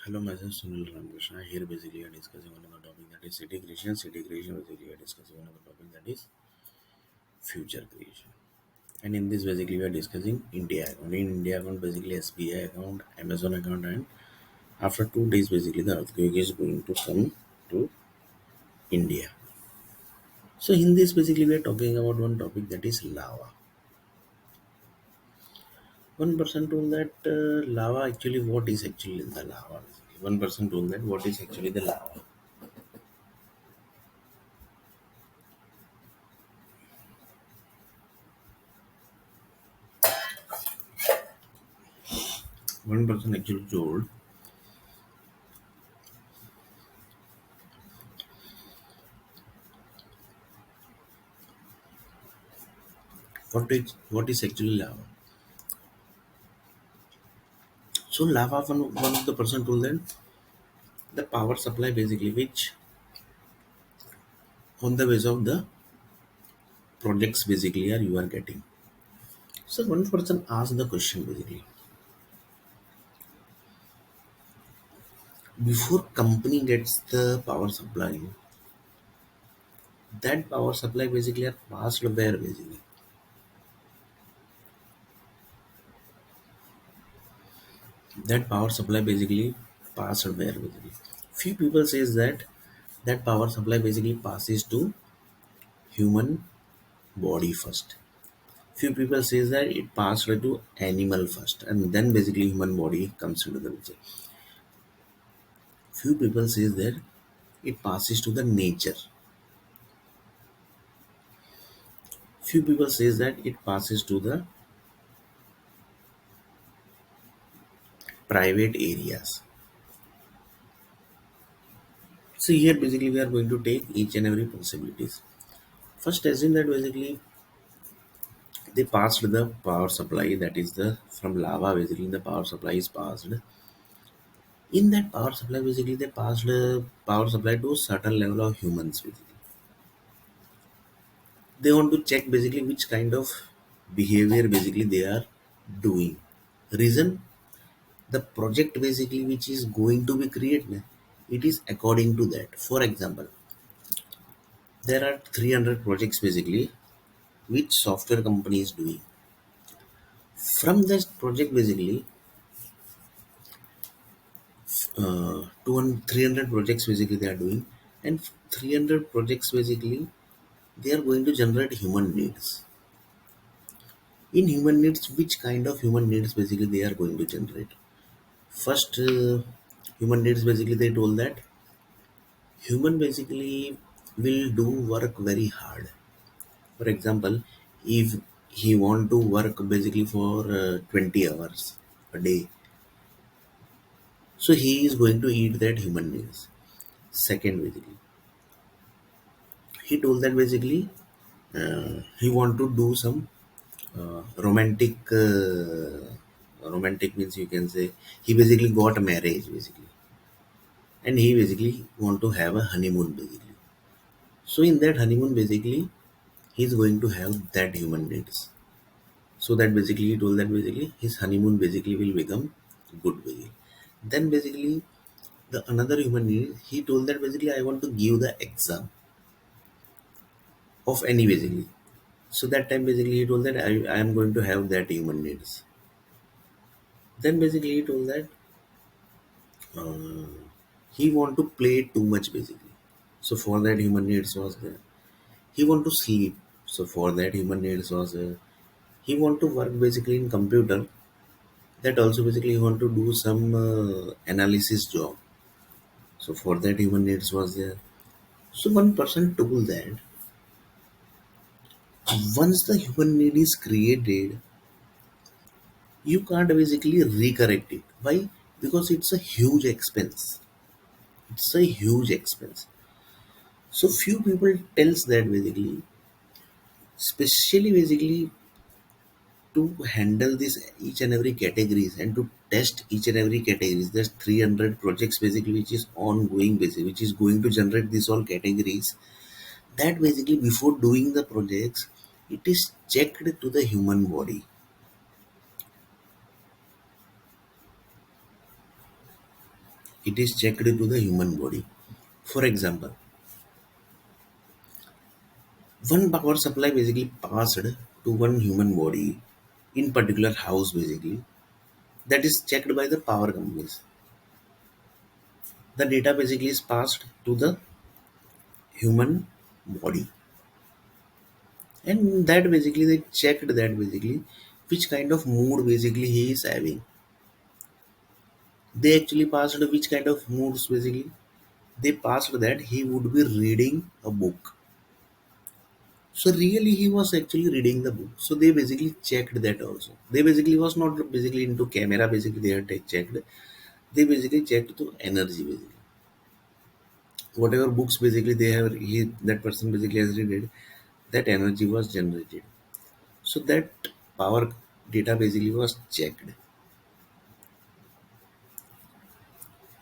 Hello, myself Sunil Ramakrishna. Here basically we are discussing one of the topic that is city creation. City creation basically we are discussing one of the topic that is future creation. And in this basically we are discussing India account. In India account basically SBI account, Amazon account, and after 2 days basically the earthquake is going to come to India. So in this basically we are talking about one topic that is lava. One person told that lava actually what is actually the lava. Basically. One person told that what is actually the lava. One person actually told what is actually lava. So lava one of the person told them the power supply basically which on the base of the projects basically are you are getting. So one person asked the question basically before company gets the power supply, that power supply basically are passed where basically that power supply basically passed where basically. Few people says that that power supply basically passes to human body first. Few people says that it passed to animal first and then basically human body comes into the picture. Few people says that it passes to the nature. Few people says that it passes to the private areas. So here basically we are going to take each and every possibilities. First assume that basically they passed the power supply, that is the from lava basically the power supply is passed. In that power supply basically they passed the power supply to a certain level of humans basically. They want to check basically which kind of behavior basically they are doing. Reason, the project basically which is going to be created, it is according to that. For example, there are 300 projects basically which software company is doing. From this project basically 300 projects basically they are doing, and 300 projects basically they are going to generate human needs. In human needs, which kind of human needs basically they are going to generate? First, human needs basically they told that human basically will do work very hard. For example, if he want to work basically for 20 hours a day, so he is going to eat that human needs. Second, basically, he told that basically he want to do some romantic. Romantic means you can say he basically got a marriage basically, and he basically want to have a honeymoon basically. So in that honeymoon basically he's going to have that human needs. So that basically he told that basically his honeymoon basically will become good basically. Then basically the another human need, he told that basically I want to give the exam of any basically. So that time basically he told that I am going to have that human needs. Then basically he told that uh, he want to play too much basically. So for that human needs was there. He want to sleep. So for that human needs was he want to work basically in computer. That also basically he want to do some analysis job. So for that human needs was there. So one person told that once the human need is created, you can't basically recorrect it. Why? Because it's a huge expense. It's a huge expense. So few people tells that basically, especially basically to handle this each and every categories and to test each and every categories. There's 300 projects basically which is ongoing basically, which is going to generate these all categories. That basically before doing the projects, it is checked to the human body. it is checked to the human body. For example, one power supply basically passed to one human body in particular house basically, that is checked by the power companies. The data basically is passed to the human body, and that basically they checked that basically which kind of mood basically he is having. They actually passed which kind of moods basically. They passed that he would be reading a book. So really he was actually reading the book. So they basically checked that also. They basically was not basically into camera basically they had checked. They basically checked to energy basically. Whatever books basically they have he that person basically has read, that energy was generated. So that power data basically was checked.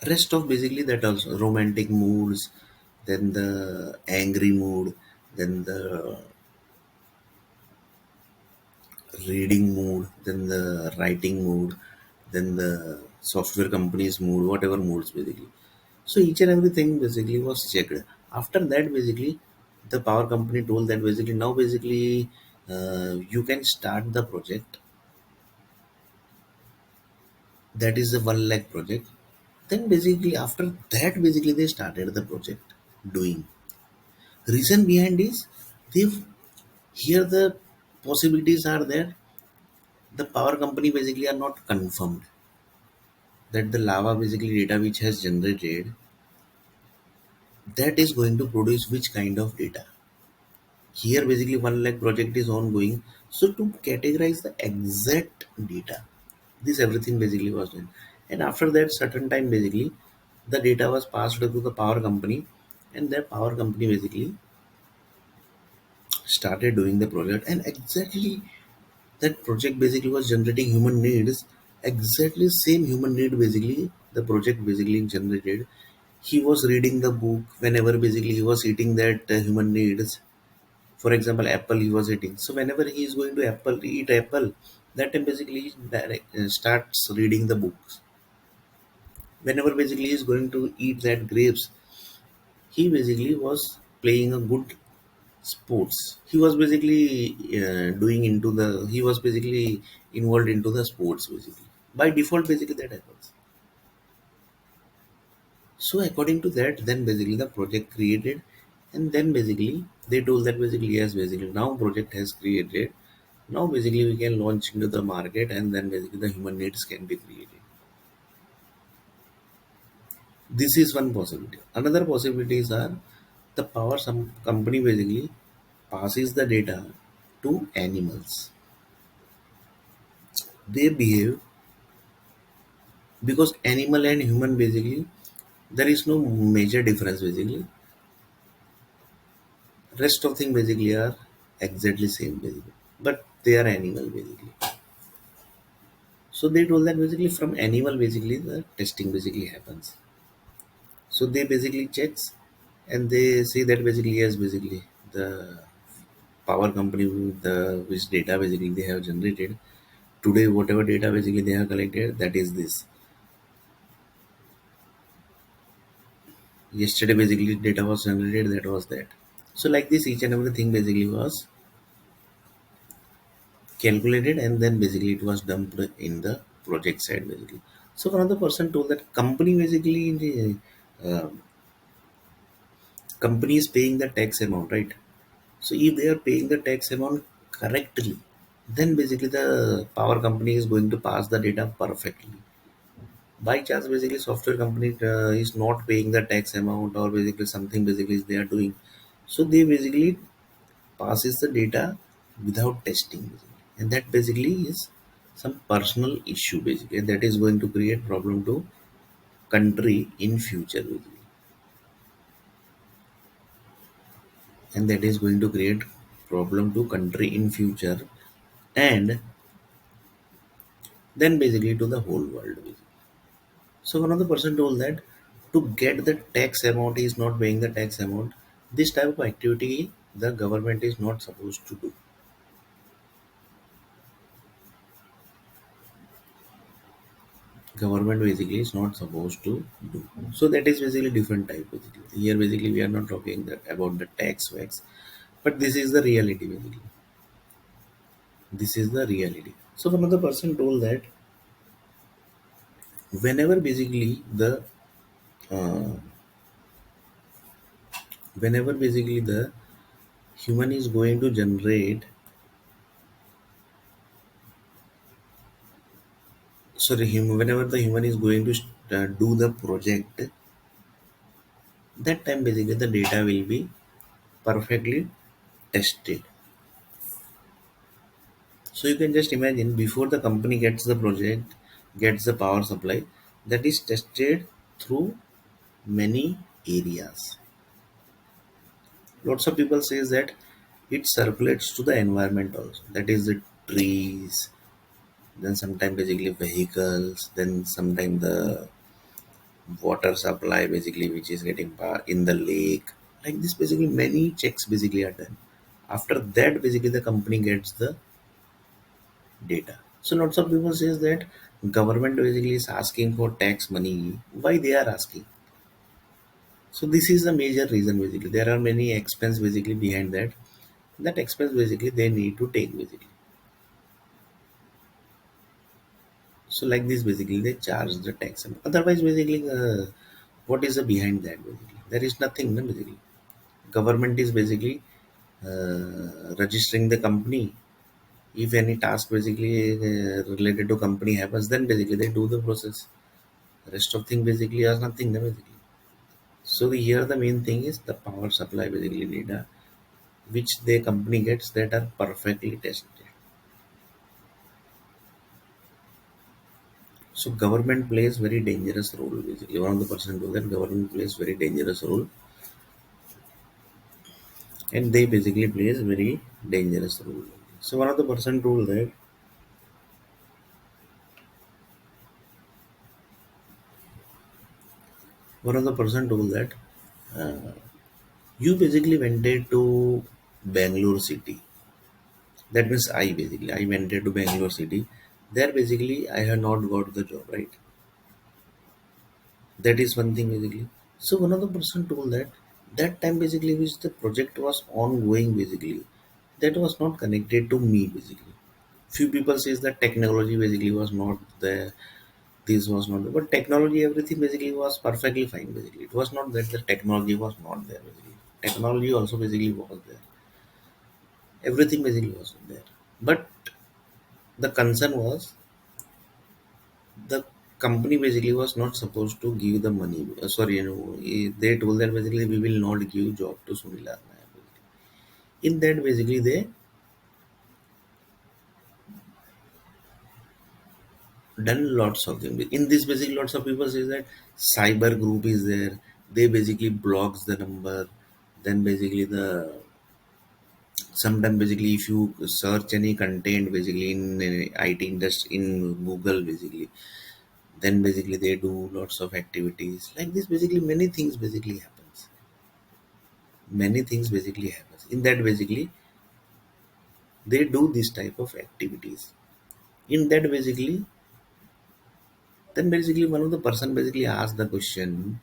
Rest of basically that also romantic moods, then the angry mood, then the reading mood, then the writing mood, then the software company's mood, whatever moods basically. So each and everything basically was checked. After that, basically, the power company told that basically now basically you can start the project. That is the 1 lakh project. Then basically after that basically they started the project doing. Reason behind is they here the possibilities are there. The power company basically are not confirmed that the lava basically data which has generated, that is going to produce which kind of data. Here basically 1 lakh project is ongoing. So to categorize the exact data, this everything basically was done. And after that certain time basically the data was passed to the power company, and that power company basically started doing the project, and exactly that project basically was generating human needs. Exactly same human need basically the project basically generated. He was reading the book whenever basically he was eating that human needs. For example, apple he was eating. So whenever he is going to apple eat apple, that time basically he starts reading the books. Whenever basically he is going to eat that grapes, he basically was playing a good sports. He was basically doing into the. He was basically involved into the sports basically. By default, basically that happens. So according to that, then basically the project created, and then basically they told that basically yes, basically now project has created. Now basically we can launch into the market, and then basically the human needs can be created. This is one possibility. Another possibilities are the power some company basically passes the data to animals. They behave because animal and human basically there is no major difference basically. Rest of thing basically are exactly same basically, but they are animal basically. So they told that basically from animal basically the testing basically happens. So they basically checks, and they say that basically yes basically the power company with the which data basically they have generated today, whatever data basically they have collected, that is this. Yesterday basically data was generated, that was that. So like this each and everything basically was calculated, and then basically it was dumped in the project side basically. So another person told that company basically the company is paying the tax amount, right? So if they are paying the tax amount correctly, then basically the power company is going to pass the data perfectly. By chance basically software company is not paying the tax amount, or basically something basically they are doing, so they basically passes the data without testing basically. And that basically is some personal issue basically, and that is going to create problem to country in future basically. And that is going to create problem to country in future, and then basically to the whole world basically. So another person told that to get the tax amount, he is not paying the tax amount. This type of activity the government is not supposed to do. Government basically is not supposed to do. So that is basically different type basically. Here basically we are not talking about the tax wax, but this is the reality basically. This is the reality. So one of the person told that whenever basically the uh, whenever basically the human is going to generate, sorry, whenever the human is going to do the project, that time basically the data will be perfectly tested. So you can just imagine before the company gets the project, gets the power supply, that is tested through many areas. Lots of people says that it circulates to the environment also. That is the trees, then sometimes basically vehicles, then sometimes the water supply basically which is getting in the lake. Like this basically many checks basically are done. After that basically the company gets the data. So lots of people says that government basically is asking for tax money. Why they are asking? So this is the major reason basically. There are many expense basically behind that. That expense basically they need to take basically. So like this basically they charge the tax. Otherwise basically what is the behind that basically? There is nothing no, basically. Government is basically registering the company. If any task basically related to company happens, then basically they do the process. Rest of thing basically has nothing no, basically. So here the main thing is the power supply basically data which the company gets that are perfectly tested. So government plays very dangerous role basically. One of the person told that government plays very dangerous role, and they basically plays very dangerous role. So one of the person told that one of the person told that uh, you basically went to Bangalore city. That means I went to Bangalore city. There basically I have not got the job, right? That is one thing basically. So one of the person told that that time basically which the project was ongoing basically, that was not connected to me basically. Few people says that technology basically was not there. This was not, but technology everything basically was perfectly fine basically. It was not that the technology was not there basically. Technology also basically was there. Everything basically was there. But the concern was the company basically was not supposed to give the money. Sorry, they told that basically we will not give job to Sunil Arnaya. In that basically they done lots of things. In this basically lots of people say that cyber group is there. They basically blocks the number. Then basically the sometimes basically if you search any content basically in IT industry in Google basically, then basically they do lots of activities like this basically many things basically happens, many things basically happens in that basically they do this type of activities in that basically. Then basically one of the person basically asked the question,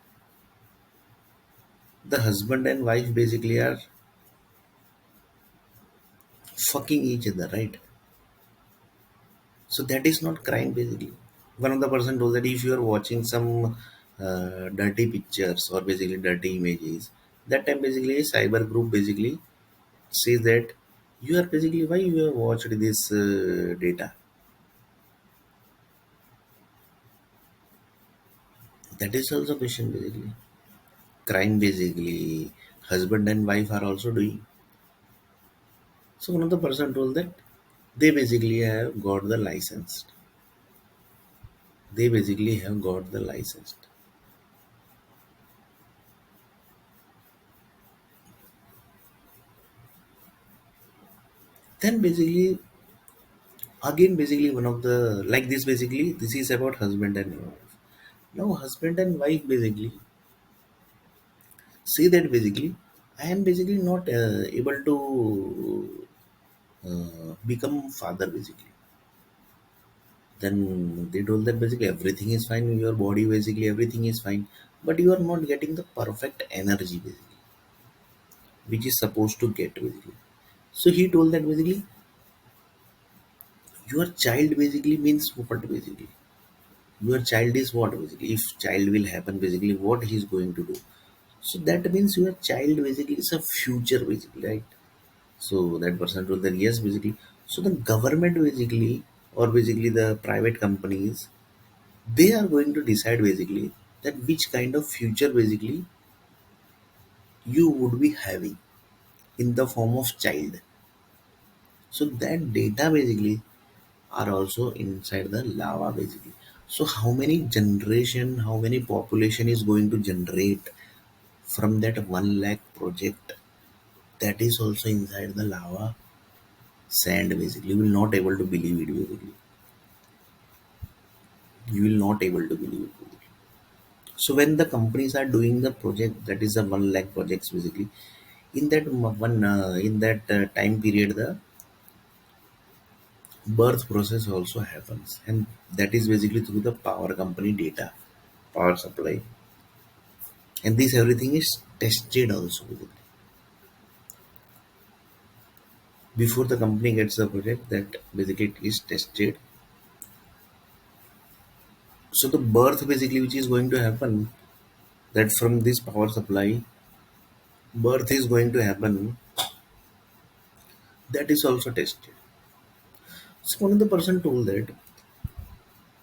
the husband and wife basically are fucking each other, right? So that is not crime basically. One of the person told that if you are watching some dirty pictures or basically dirty images, that time basically a cyber group basically says that you are basically why you have watched this data. That is also question basically. Crime basically husband and wife are also doing. So one of the person told that they basically have got the license. They basically have got the license. Then basically again basically one of the like this basically this is about husband and wife. Now husband and wife basically say that basically I am basically not able to become father basically. Then they told that basically everything is fine in your body, basically everything is fine, but you are not getting the perfect energy basically, which is supposed to get basically. So he told that basically your child basically means what basically. Your child is what basically. If child will happen basically, what he is going to do. So that means your child basically is a future basically, right? So that person told that yes basically. So the government basically, or basically the private companies, they are going to decide basically that which kind of future basically you would be having in the form of child. So that data basically are also inside the lava basically. So how many generation, how many population is going to generate from that 1 lakh project, that is also inside the lava sand basically. You will not able to believe it basically. You will not able to believe it basically. So when the companies are doing the project, that is the 1 lakh projects basically, in that in that time period the birth process also happens, and that is basically through the power company data, power supply, and this everything is tested also basically. Before the company gets the project, that basically it is tested. So the birth basically which is going to happen, that from this power supply birth is going to happen, that is also tested. So one of the person told that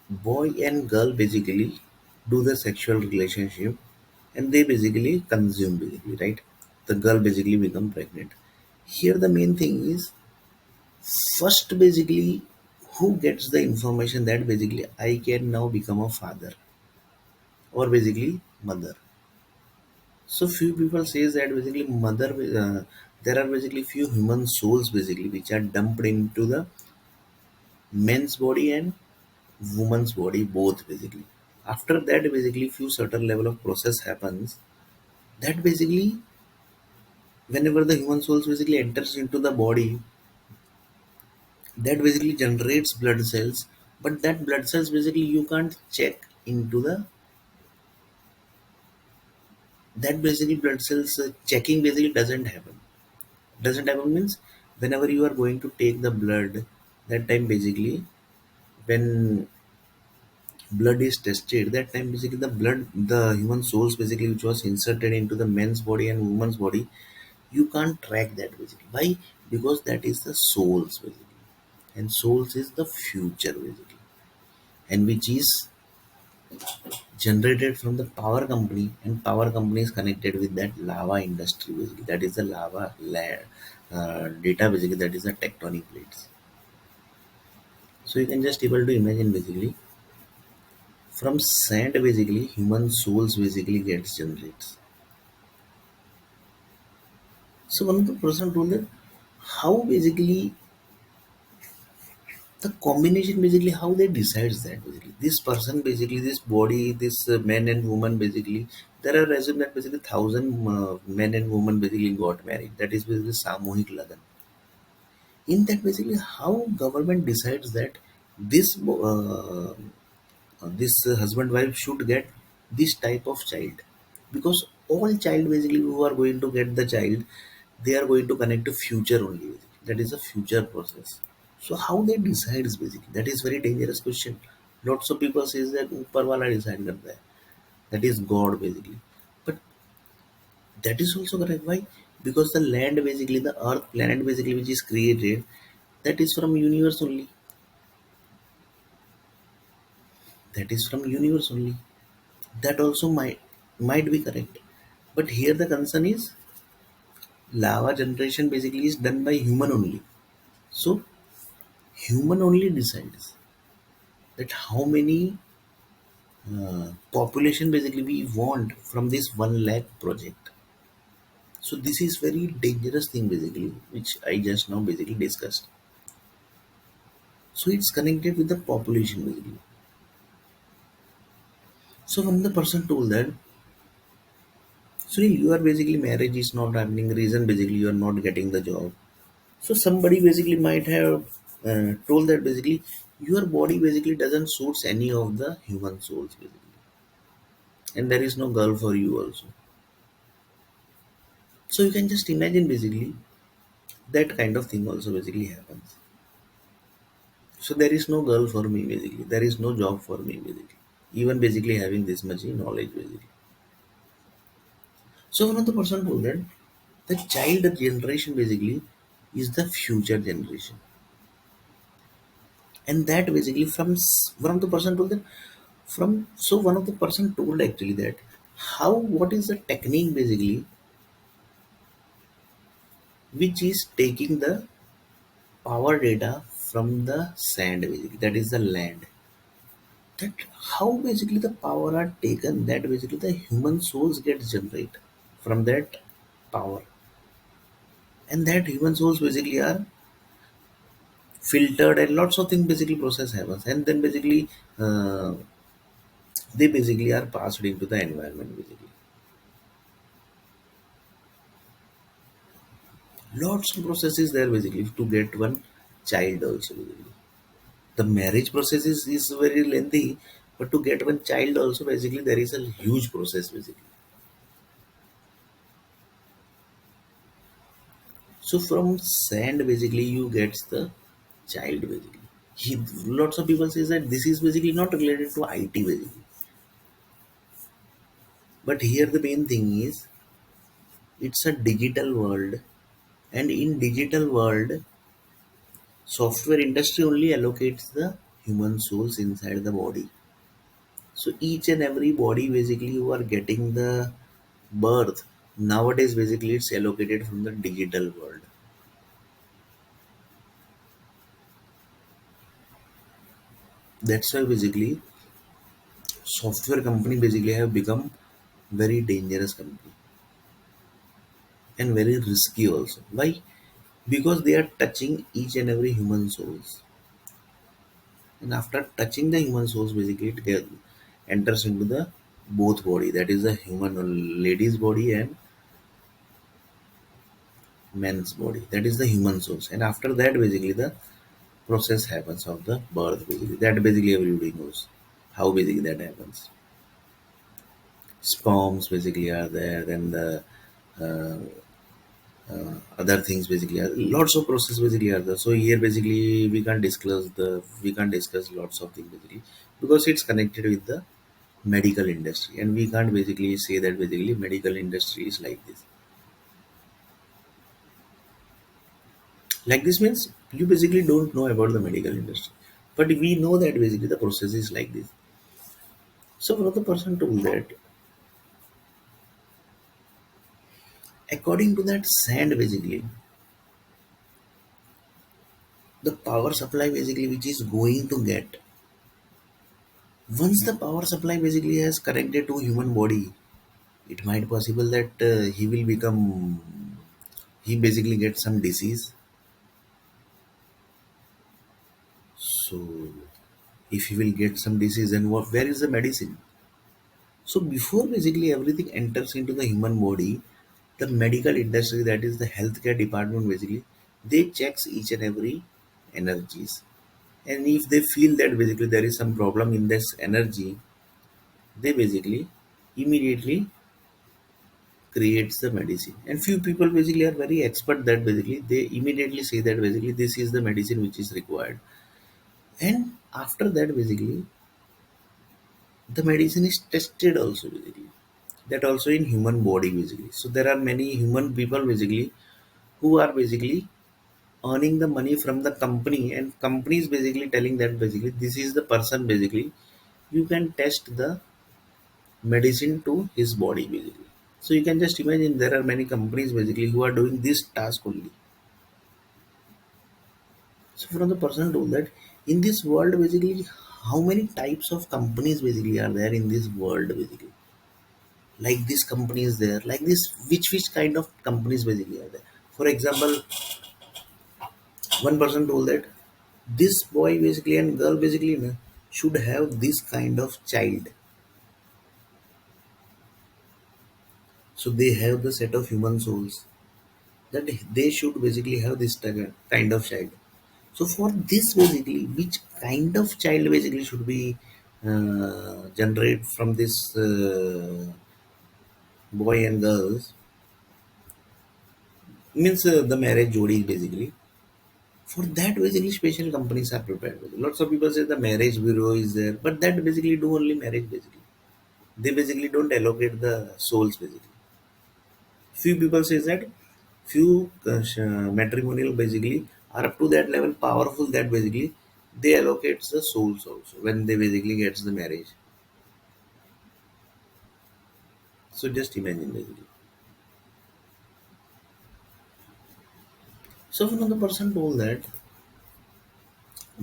boy and girl basically do the sexual relationship, and they basically consume basically, right? The girl basically become pregnant. Here the main thing is, first basically, who gets the information that basically I can now become a father, or basically mother. So few people says that basically mother, there are basically few human souls basically which are dumped into the men's body and woman's body both basically. After that basically few certain level of process happens, that basically whenever the human souls basically enters into the body, that basically generates blood cells, but that blood cells basically you can't check into the, that basically blood cells checking basically doesn't happen means whenever you are going to take the blood, that time basically when blood is tested, that time basically the blood, the human souls basically which was inserted into the men's body and woman's body, you can't track that basically. Why? Because that is the souls basically, and souls is the future basically, and which is generated from the power company, and power company is connected with that lava industry basically. That is the data basically, that is the tectonic plates. So you can just able to imagine basically, from sand basically human souls basically gets generates. So one of the person told that how basically the combination basically, how they decides that basically this person basically, this body, this man and woman basically, there are assume that basically thousand men and women basically got married, that is basically samuhik lagan. In that basically how government decides that this husband wife should get this type of child, because all child basically who are going to get the child, they are going to connect to future only, that is a future process. So how they decides basically, that is very dangerous question. Lots of people says that ऊपर वाला decide करता है, that is God basically, but that is also correct. Why? Because the land basically, the earth planet basically which is created, that is from universe only, that is from universe only, that also might be correct. But here the concern is lava generation basically is done by human only. So human only decides that how many population basically we want from this 1 lakh project. So this is very dangerous thing basically, which I just now basically discussed. So it's connected with the population basically. So when the person told that, so you are basically marriage is not happening, reason basically you are not getting the job. So somebody basically might have told that basically Your body basically doesn't suits any of the human souls basically, and there is no girl for you also. So you can just imagine basically that kind of thing also basically happens. So there is no girl for me basically. There is no job for me basically. Even basically having this much knowledge basically. So one of the person told that the child generation basically is the future generation, and that basically one of the person told that from so one of the person told actually that how what is the technique basically which is taking the power data from the sand basically, that is the land, that how basically the power are taken, that basically the human souls get generate from that power, and that human souls basically are filtered and lots of things basically process happens, and then basically uh, they basically are passed into the environment basically. Lots of processes there basically to get one child also basically. The marriage process is very lengthy, but to get one child also basically there is a huge process basically. So from sand basically you get the child basically. Lots of people says that this is basically not related to IT basically, but here the main thing is it's a digital world, and in digital world software industry only allocates the human souls inside the body. So each and every body basically you are getting the birth nowadays basically it's allocated from the digital world. That's why basically software company basically have become very dangerous company and very risky also. Why? Because they are touching each and every human souls, and after touching the human souls basically enters into the both body, that is the human lady's body and man's body, that is the human souls, and after that basically the process happens of the birth basically, that basically everybody knows how basically that happens. Sperms basically are there, then the uh, other things basically are lots of process basically are there. So here basically we can't discuss lots of things basically because it's connected with the medical industry, and we can't basically say that basically medical industry is like this means you basically don't know about the medical industry, but we know that basically the process is like this. So one of the person told that according to that sand basically the power supply basically which is going to get, once the power supply basically has connected to human body, it might possible that he basically gets some disease. So if he will get some disease, then where is the medicine? So before basically everything enters into the human body, the medical industry, that is the healthcare department basically, they checks each and every energies. And if they feel that basically there is some problem in this energy, they basically immediately creates the medicine. And few people basically are very expert that basically they immediately say that basically this is the medicine which is required. And after that basically the medicine is tested also basically, that also in human body basically. So there are many human people basically who are basically earning the money from the company, and companies basically telling that basically this is the person basically you can test the medicine to his body basically. So you can just imagine there are many companies basically who are doing this task only. So from the person told that in this world basically how many types of companies basically are there in this world basically, like this company is there, like this which kind of companies basically are there. For example, one person told that this boy basically and girl basically na, should have this kind of child. So they have the set of human souls that they should basically have this kind of child. So for this basically, which kind of child basically should be generate from this boy and girls, means the marriage jodi basically. For that basically special companies are prepared. Lots of people say the marriage bureau is there, but that basically do only marriage basically. They basically don't allocate the souls basically. Few people say that few matrimonial basically are up to that level powerful that basically they allocate the souls also when they basically gets the marriage. So just imagine basically. So another person told that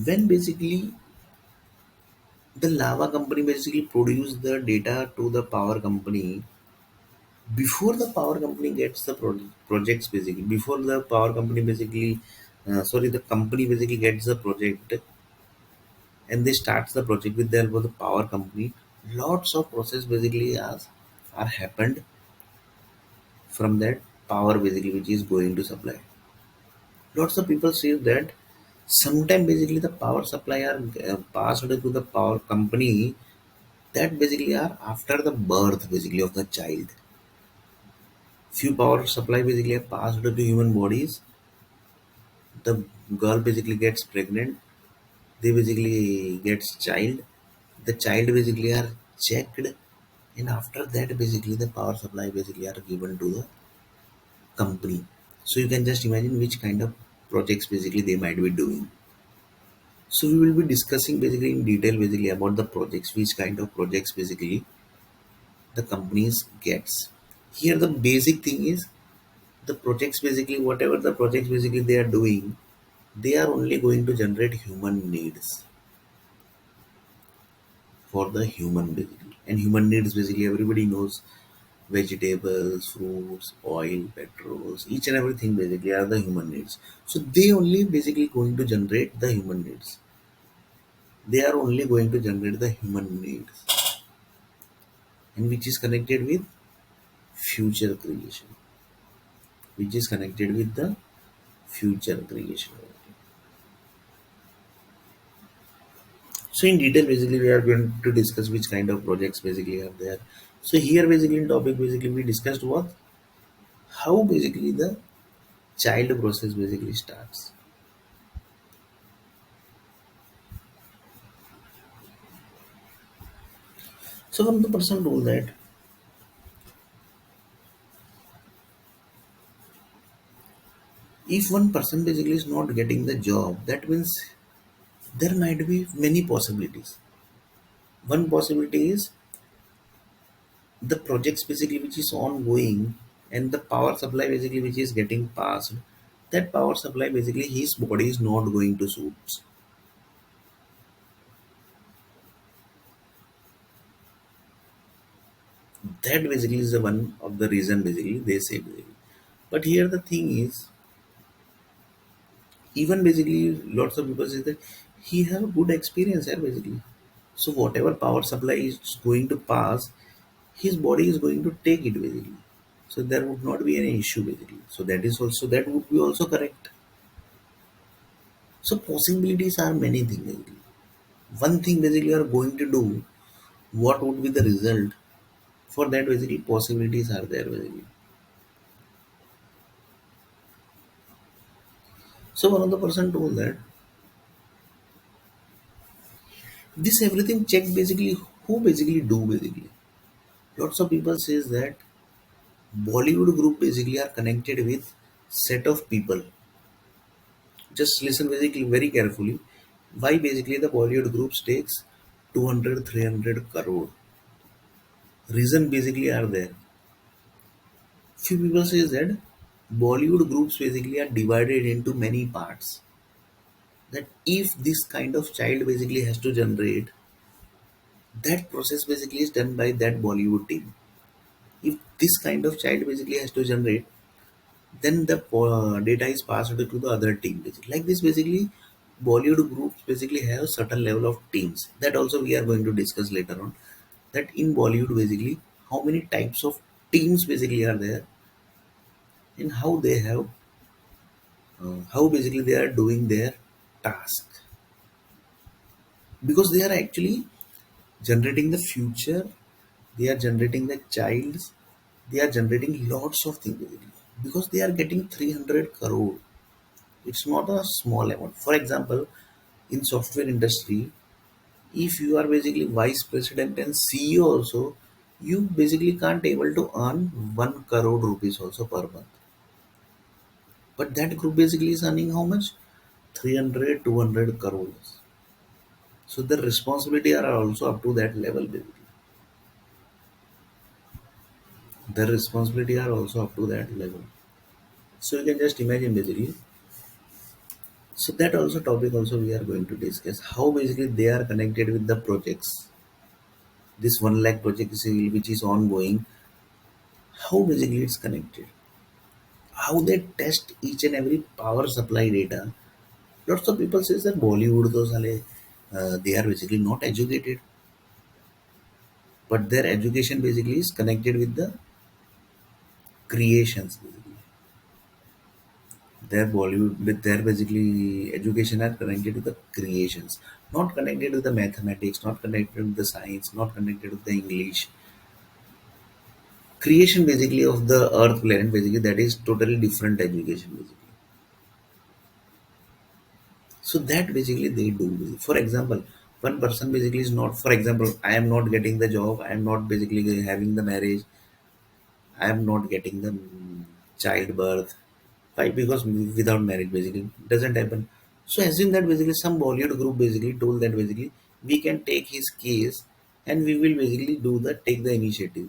when basically the lava company basically produce the data to the power company, before the power company gets the projects basically, before the power company basically sorry, the company basically gets the project and they starts the project with their with the power company, lots of process basically are happened from that power basically which is going to supply. Lots of people say that sometime basically the power supply are passed to the power company that basically are after the birth basically of the child. Few power supply basically are passed to human bodies. The girl basically gets pregnant. They basically gets child. The child basically are checked, and after that basically the power supply basically are given to the company. So you can just imagine which kind of projects basically they might be doing. So we will be discussing basically in detail basically about the projects, which kind of projects basically the companies gets. Here the basic thing is the projects basically whatever the projects basically they are doing, they are only going to generate human needs for the human basically. And human needs basically everybody knows vegetables, fruits, oil, petrols, each and everything basically are the human needs. So they only basically going to generate the human needs. They are only going to generate the human needs and which is connected with future creation. Which is connected with the future creation. So in detail basically we are going to discuss which kind of projects basically are there. So here basically in topic basically we discussed what how basically the child process basically starts. So one of the person told that if one person basically is not getting the job, that means there might be many possibilities. One possibility is the projects basically which is ongoing and the power supply basically which is getting passed. That power supply basically his body is not going to suit. That basically is the one of the reason basically they say basically. But here the thing is, even basically lots of people say that he have a good experience here basically. So whatever power supply is going to pass, his body is going to take it basically. So there would not be any issue basically. So that is also that would be also correct. So possibilities are many things basically. One thing basically you are going to do, what would be the result? For that basically possibilities are there basically. So one of the person told that this everything check basically who basically do basically. Lots of people says that Bollywood group basically are connected with set of people. Just listen basically very carefully. Why basically the Bollywood groups takes 200, 300 crore. Reason basically are there. Few people says that Bollywood groups basically are divided into many parts. That if this kind of child basically has to generate, that process basically is done by that Bollywood team. If this kind of child basically has to generate, then the data is passed to the other team basically. Like this basically Bollywood groups basically have certain level of teams that also we are going to discuss later on, that in Bollywood basically how many types of teams basically are there and how they have how basically they are doing there. task, because they are actually generating the future, they are generating the childs, they are generating lots of things basically, because they are getting 300 crore. It's not a small amount. For example, in software industry, if you are basically vice president and CEO also, you basically can't able to earn 1 crore rupees also per month. But that group basically is earning how much? 300, 200 crores. So the responsibility are also up to that level basically. The responsibility are also up to that level. So you can just imagine basically. So that also topic also we are going to discuss how basically they are connected with the projects. This 1 lakh project which is ongoing, how basically it's connected, how they test each and every power supply data. Lots of people says that Bollywood those they are basically not educated, but their education basically is connected with the creations. Basically. Their Bollywood with their basically education are connected to the creations, not connected to the mathematics, not connected with the science, not connected with the English. Creation basically of the Earth planet basically that is totally different education basically. So that basically they do. For example, one person basically is not. For example, I am not getting the job. I am not basically having the marriage. I am not getting the childbirth. Why? Because without marriage basically doesn't happen. So assume that basically some Bollywood group basically told that basically we can take his case and we will basically do the take the initiative.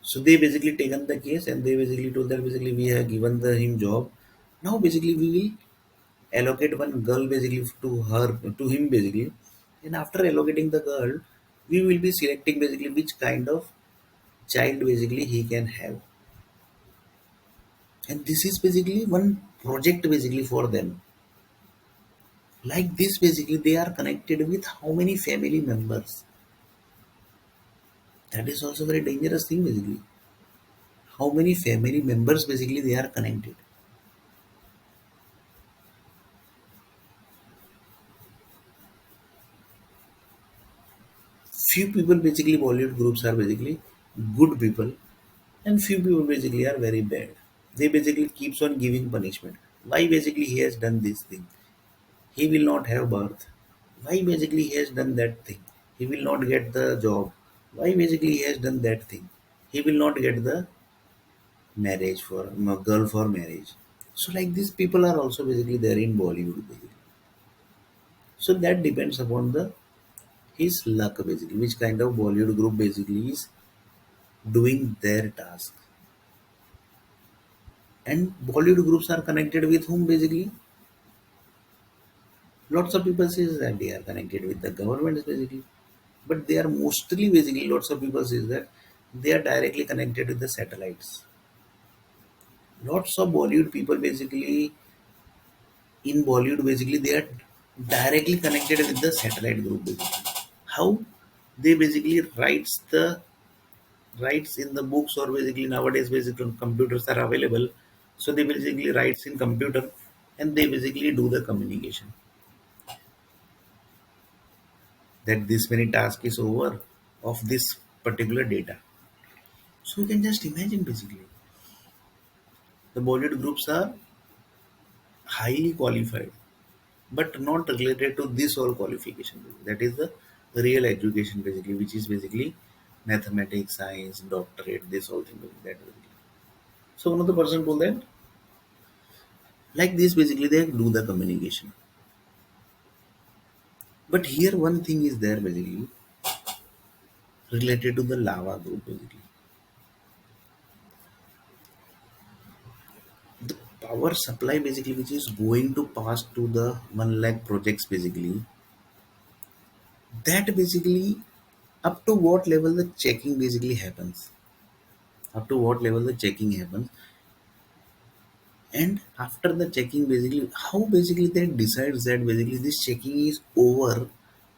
So they basically taken the case and they basically told that basically we have given the him job. Now basically we will allocate one girl basically to her to him basically, and after allocating the girl, we will be selecting basically which kind of child basically he can have. And this is basically one project basically for them. Like this basically they are connected with how many family members. That is also very dangerous thing basically. How many family members basically they are connected. Few people basically Bollywood groups are basically good people, and few people basically are very bad. They basically keeps on giving punishment. Why basically he has done this thing? He will not have birth. Why basically he has done that thing? He will not get the job. Why basically he has done that thing? He will not get the marriage for girl for marriage. So like these people are also basically there in Bollywood basically. So that depends upon the his luck basically, which kind of Bollywood group basically is doing their task. And Bollywood groups are connected with whom basically? Lots of people says that they are connected with the government basically, but they are mostly basically lots of people says that they are directly connected with the satellites. Lots of Bollywood people basically in Bollywood basically they are directly connected with the satellite group basically. How they basically writes in the books, or basically nowadays basically computers are available, so they basically writes in computer and they basically do the communication that this many task is over of this particular data. So you can just imagine basically the Bollywood groups are highly qualified, but not related to this all qualification. That is the real education basically, which is basically mathematics, science, doctorate, this whole thing. That basically. So one of the person told that like this basically they do the communication. But here one thing is there basically related to the lava group basically. The power supply basically which is going to pass to the 1 lakh projects basically, that basically up to what level the checking basically happens, up to what level the checking happens, and after the checking basically how basically they decides that basically this checking is over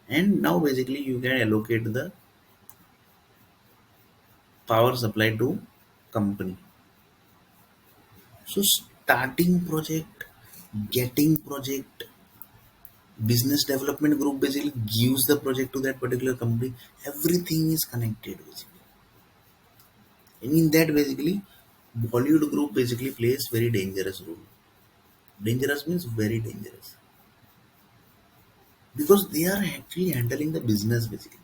and now basically you can allocate the power supply to company. So starting project Getting project, business development group basically gives the project to that particular company. Everything is connected basically. And in that basically, Bollywood group basically plays very dangerous role. Dangerous means very dangerous because they are actually handling the business basically.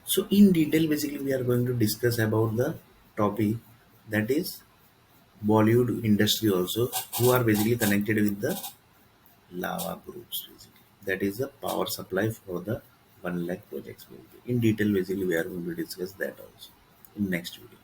So in detail, basically, we are going to discuss about the topic that is Bollywood industry also, who are basically connected with the lava groups. Basically, that is the power supply for the 1 lakh projects. Basically. In detail, basically, we are going to discuss that also in next video.